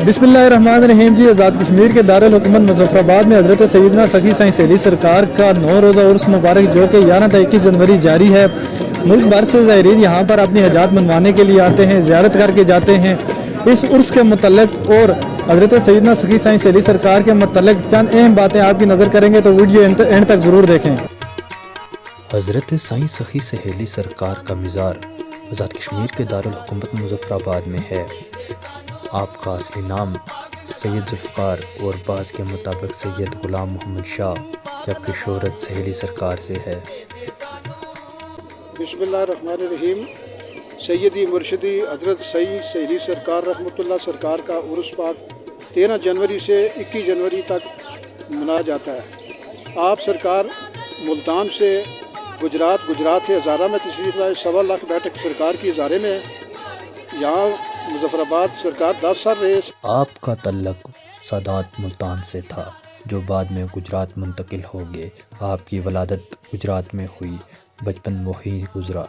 बिस्मिल्लाहिर्रहमानिर्रहीम जी। आज़ाद कश्मीर के दारुल-हुकूमत मुज़फ़्फ़राबाद में हज़रत सैयदना सखी साईं सैली सरकार का 9 रोज़ा उर्स मुबारक जो कि 11 से 21 जनवरी जारी है। मुल्क भर से ज़ायरीन यहाँ पर अपनी हजात मनवाने के लिए आते हैं, ज़ियारत करके जाते हैं। इस उर्स के मुतल्लिक़ और हज़रत सैयदना सखी साईं सैली सरकार के मुतल्लिक़ चंद अहम बातें आपकी नज़र करेंगे तो वीडियो एंड तक ज़रूर देखें। हज़रत साईं सखी सहेली सरकार का मज़ार आज़ाद कश्मीर के दारुल-हुकूमत मुज़फ़्फ़राबाद में है। आपका असली नाम सैयद ज़ुल्फ़िकार और बाज़ के मुताबिक सैयद ग़ुलाम मोहम्मद शाह, जबकि शोहरत सहेली सरकार से है। बिस्मिल्लाहिर्रहमानिर्रहीम। सैयदी मुर्शिदी हज़रत सईद सहेली सरकार रहमतुल्लाह सरकार का उर्स पाक 13 जनवरी से 21 जनवरी तक मनाया जाता है। आप सरकार मुल्तान से गुजरात के हज़ारा में तशरीफ़ लाए। 1.25 लाख बैठक सरकार की हज़ारे में। यहाँ मुज़फ़्फ़राबाद सरकार 10 साल रहे। आपका तल्लुक़ सादात मुल्तान से था, जो बाद में गुजरात मुंतकिल हो गए। आपकी वलादत गुजरात में हुई, बचपन वहीं गुजरा।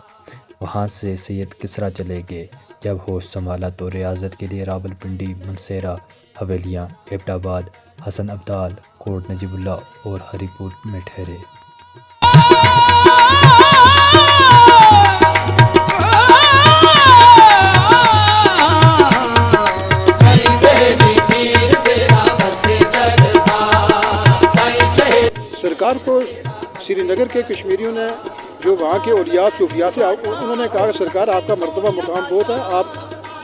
वहाँ से सैयद किसरा चले गए। जब होश संभाला तो रियासत के लिए रावलपिंडी, मनसेरा, हवेलियाँ, एबटाबाद, हसन अब्दाल, कोट नजीबुल्ला और हरीपुर में ठहरे। सरकार को श्रीनगर के कश्मीरियों ने, जो वहाँ के औलिया सूफिया थे, उन्होंने कहा कि सरकार आपका मर्तबा मुकाम बहुत है, आप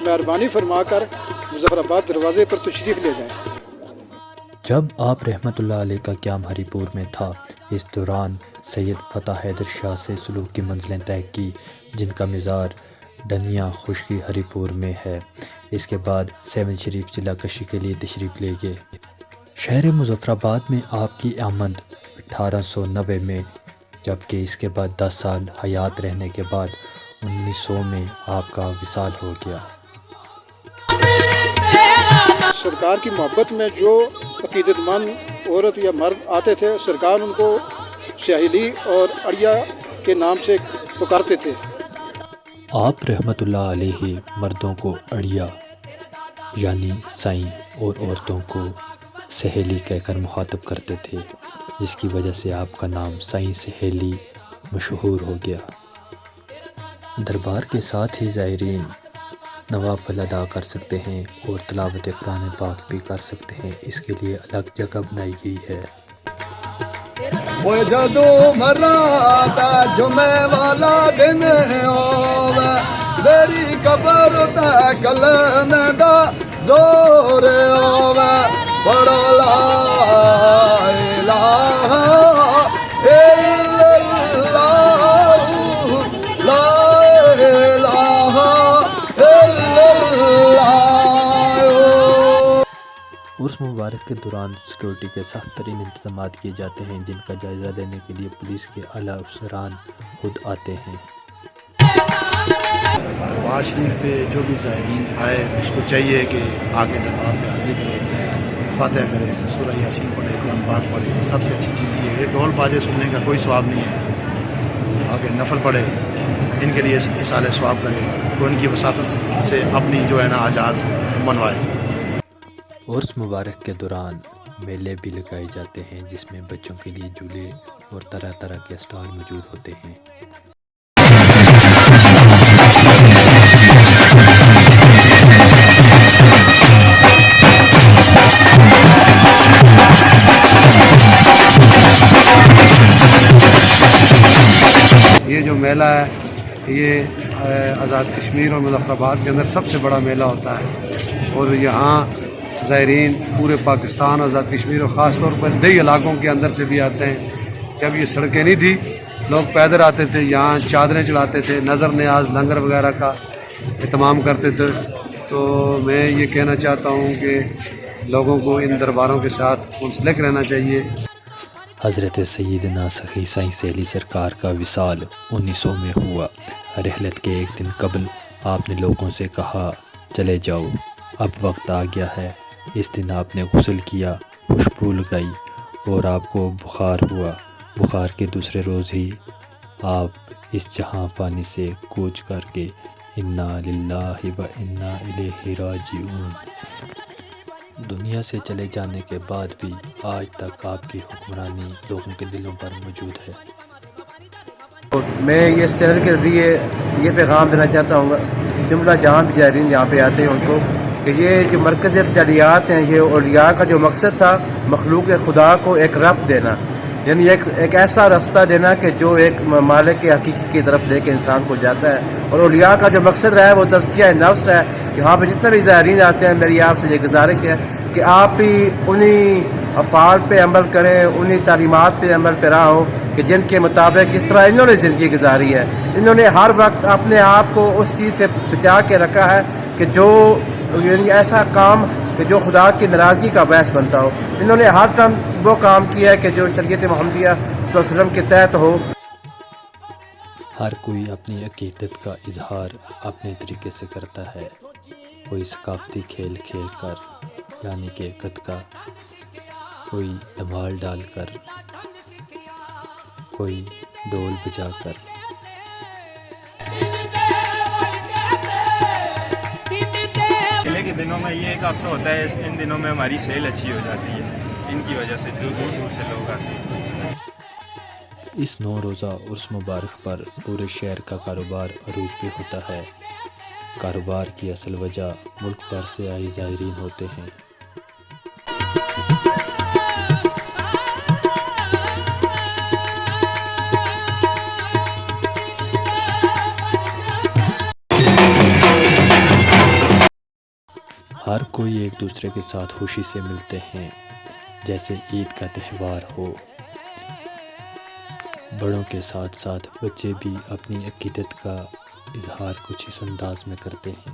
मेहरबानी फरमाकर मुज़फ़्फ़राबाद दरवाज़े पर तशरीफ़ ले जाएं। जब आप रहमतुल्लाह अलैह का क़याम हरीपुर में था, इस दौरान सैयद फ़तह हैदर शाह से सलूक की मंजिलें तय की, जिनका मज़ार डनिया खुशकी हरीपुर में है। इसके बाद सेवन शरीफ जिला कशी के लिए तशरीफ़ ले गए। शहर मुज़फ़्फ़राबाद में आपकी आमद 1890 में, जबकि इसके बाद 10 साल हयात रहने के बाद 1900 में आपका विसाल हो गया। सरकार की मोहब्बत में जो अकीदतमंद औरत या मर्द आते थे, सरकार उनको सहेली और अड़िया के नाम से पुकारते थे। आप रहमतुल्लाह अलैहि मर्दों को अड़िया यानी साईं और औरतों को सहेली कहकर मुखातब करते थे, जिसकी वजह से आपका नाम साईं सहेली मशहूर हो गया। दरबार के साथ ही ज़ायरीन नवाफिल अदा कर सकते हैं और तिलावत कुरान पाक भी कर सकते हैं। इसके लिए अलग जगह बनाई गई है। वो जदू मराता जुमे वाला दिन होवे, मेरी कब्र ते कलमे दा जोर होवे, बड़ा ला इलाहा इल्लल्लाह, ला इलाहा उर्स मुबारक के दौरान सिक्योरिटी के सख्त तरीन इंतजाम किए जाते हैं, जिनका जायज़ा लेने के लिए पुलिस के आला अफसरान खुद आते हैं। दरबार शरीफ पे जो भी ज़ायरीन आए, उसको चाहिए कि आगे दरबार में हाजिर करें, फातिहा करें, सूरह यासीन पढ़े, कुरान पाक पढ़े। सबसे अच्छी चीज़ ये है, ढोल बाजे सुनने का कोई स्वाब नहीं है। आगे नफल पढ़े, इनके लिए इसाले स्वाब करें, तो इनकी वसातत से अपनी जो है ना आज़ाद मनवाए। उर्स मुबारक के दौरान मेले भी लगाए जाते हैं, जिसमें बच्चों के लिए झूले और तरह तरह के स्टॉल मौजूद होते हैं। ये जो मेला है, ये आज़ाद कश्मीर और मुज़फ़्फ़राबाद के अंदर सबसे बड़ा मेला होता है। और यहाँ ज़ायरीन पूरे पाकिस्तान, आज़ाद कश्मीर और ख़ास तौर पर कई इलाकों के अंदर से भी आते हैं। जब ये सड़कें नहीं थी, लोग पैदल आते थे, यहाँ चादरें चढ़ाते थे, नज़र नियाज लंगर वगैरह का एहतमाम करते थे। तो मैं ये कहना चाहता हूँ कि लोगों को इन दरबारों के साथ मुंसलिक रहना चाहिए। हज़रत सैयदना सखी साईं सैली सरकार का विसाल 1900 में हुआ। रहलत के एक दिन कबल आपने लोगों से कहा, चले जाओ, अब वक्त आ गया है। इस दिन आपने गुस्ल किया, खुशबू लगाई और आपको बुखार हुआ। बुखार के दूसरे रोज़ ही आप इस जहां फ़ानी से कूच करके इन्ना लिल्लाहि व इन्ना इलैहि राजिऊन دنیا سے چلے جانے کے بعد بھی آج تک آپ کی حکمرانی لوگوں کے دلوں پر موجود ہے۔ میں یہ اس چینل کے ذریعے یہ پیغام دینا چاہتا ہوں جملہ جہاں بھی زائرین یہاں پہ آتے ہیں ان کو کہ یہ جو مرکز تجلیات ہیں، یہ اولیاء کا جو مقصد تھا مخلوق خدا کو ایک رب دینا، یعنی ایک ایسا راستہ دینا کہ جو ایک مالک کے حقیقی کی طرف لے کے انسان کو جاتا ہے۔ اور اولیاء کا جو مقصد رہا ہے وہ تزکیہ نفس ہے۔ یہاں پہ جتنے بھی زائرین آتے ہیں، میری آپ سے یہ گزارش ہے کہ آپ بھی انہی افعال پہ عمل کریں، انہی تعلیمات پہ عمل پیرا ہو کہ جن کے مطابق اس طرح انہوں نے زندگی گزاری ہے۔ انہوں نے ہر وقت اپنے آپ کو اس چیز سے بچا کے رکھا ہے کہ جو یعنی ایسا کام کہ جو خدا کی ناراضگی کا باعث بنتا ہو۔ انہوں نے ہر ٹائم وہ کام کیا ہے کہ جو شریعت محمدیہ صلی اللہ علیہ وسلم کے تحت ہو۔ ہر کوئی اپنی عقیدت کا اظہار اپنے طریقے سے کرتا ہے، کوئی ثقافتی کھیل کھیل کر یعنی کہ گتکا، کوئی دھمال ڈال کر، کوئی ڈول بجا کر۔ میلے کے دنوں میں یہ ایک ہفتہ ہوتا ہے، ان دنوں میں ہماری سیل اچھی ہو جاتی ہے، ان کی وجہ سے جو دور دور سے لوگ آتے ہیں۔ اس 9 روزہ عرس مبارک پر پورے شہر کا کاروبار عروج پہ ہوتا ہے۔ کاروبار کی اصل وجہ ملک بھر سے آئے زائرین ہوتے ہیں۔ ہر کوئی ایک دوسرے کے ساتھ خوشی سے ملتے ہیں جیسے عید کا تہوار ہو۔ بڑوں کے ساتھ ساتھ بچے بھی اپنی عقیدت کا اظہار کچھ اس انداز میں کرتے ہیں۔